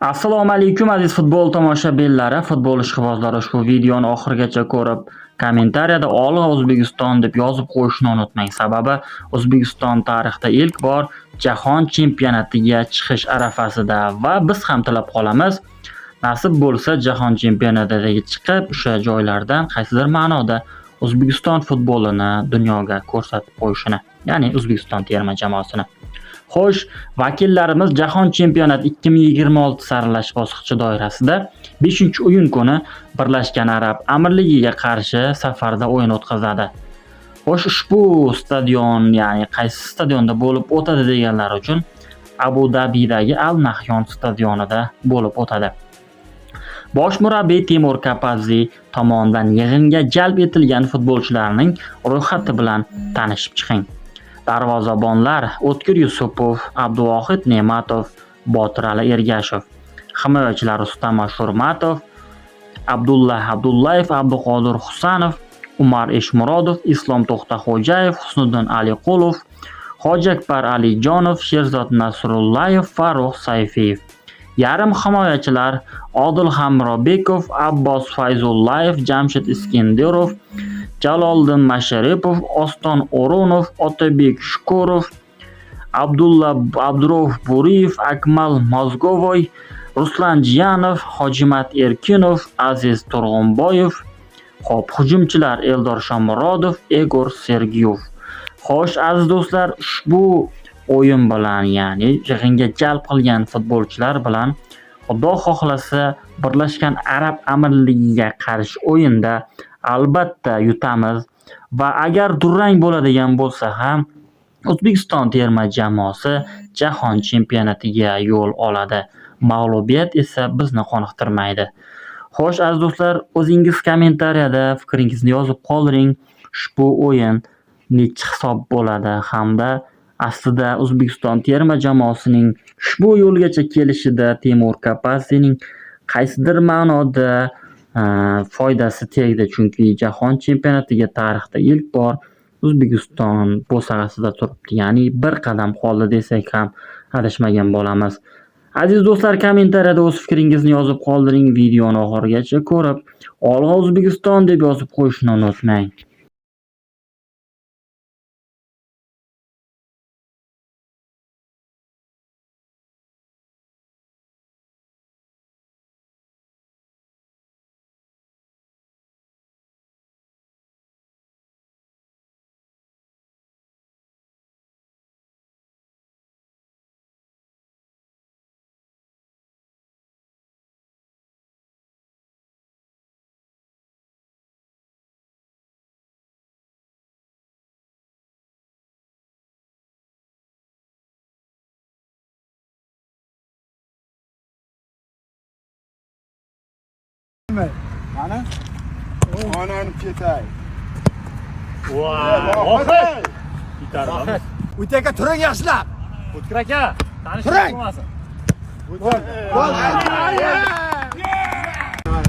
Assalomu alaykum aziz futbol tomoshabinlari, futbol ishqibozlari, ushbu videoni oxirigacha ko'rib, kommentariyada "Olg'a O'zbekiston" deb yozib qo'yishni unutmang. Sababi O'zbekiston tarixda ilk bor jahon chempionatiga chiqish arafasida va biz ham tilab qolamiz, nasib bo'lsa jahon chempionatiga chiqib, o'sha joylardan qaysidir ma'noda O'zbekiston futbolini dunyoga ko'rsatib qo'yishini, ya'ni O'zbekiston terma jamoasini. Xo'sh, vakillarimiz Jahon chempionati 2026 saralash bosqichi doirasida 5-o'yin kuni Birlashgan Arab Amirligiga qarshi safarda o'yin o'tkazadi. Xo'sh, ushbu stadion, ya'ni qaysi stadionda bo'lib o'tadi deganlar uchun Abu Dabidagi Al Nahyon stadionida bo'lib o'tadi. Bosh murabbiy Timur Kapadze tomonidan yig'inga jalb etilgan futbolchilarning ro'yxati bilan tanishib chiqing. Darvozabonlar: O'tkir Yusupov, Abduvohid Ne'matov, Botir Ali Ergashev. Himoyachilar: Rustam Ashurmatov, Abdulla Abdullayev, Abduqodir Husanov, Umar Eshmurodov, Islom To'xtaxo'jayev, Husniddin Aliqulov, Hojiakbar Alijonov, Sherzod Nasrullayev, Farruh Sayfiyev. Yarim himoyachilar: Odil Hamrobekov, Abbos Fayzullayev, Jamshid Iskenderov, Jaloliddin Masharipov, Oston O'runov, Otabek Shukurov, Abdulla Abdurov Buriyev, Akmal Mozgovoy, Ruslan Jiyanov, Hojimat Erkinov, Aziz Turg'unboyev. Xo'p, hujumchilar: Eldor Shomurodov, Egor Sergiyov. Xo'sh, aziz do'stlar, ushbu o'yin bilan, ya'ni yig'inga jalb qilgan futbolchilar bilan Xudo xohlasa Birlashgan Arab Amirligiga qarshi o'yinda albatta yutamiz va agar durang bo'ladigan bo'lsa ham O'zbekiston terma jamoasi jahon chempionatiga yo'l oladi. Mag'lubiyat esa bizni qoniqtirmaydi. Xo'sh, aziz do'stlar, o'zingiz kommentariyada fikringizni yozib qoldiring. Ushbu o'yin necha hisob bo'ladi hamda aslida O'zbekiston terma jamoasining ushbu yo'lgacha kelishida Timur Kapadzening qaysidir ma'noda foydasi tegdi, chunki jahon chempionatiga tarixda ilk bor O'zbekiston bo'sag'asida turibdi, ya'ni bir qadam qoldi desak ham adashmagan bo'lamiz. Aziz do'stlar, kommentariyada o'z fikringizni yozib qoldiring. Videoni oxirigacha ko'rib, "Olg'a O'zbekiston" deb yozib qo'yishni unutmang. Mana onani ketay. Voy! Bitaramiz. O'tga aka turing yaxshilab. O'tkir aka, Turing. bo'lmasin.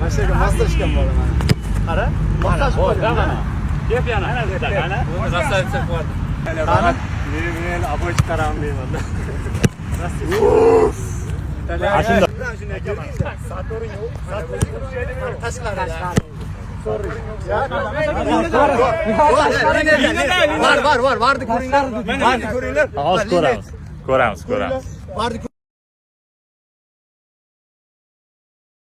Mashaga moslashgan bo'laman. Qara, Moslash bo'ldi mana. Kep yana. Ana. Zastavitsa qo'yadi. Qani? Men aboch taram deyman. Ashunda. Satoring yo'q. Tashqari. Var, vardi ko'ringlar. Vardi ko'ringlar. Hozir ko'ramiz. Ko'ramiz. Vardi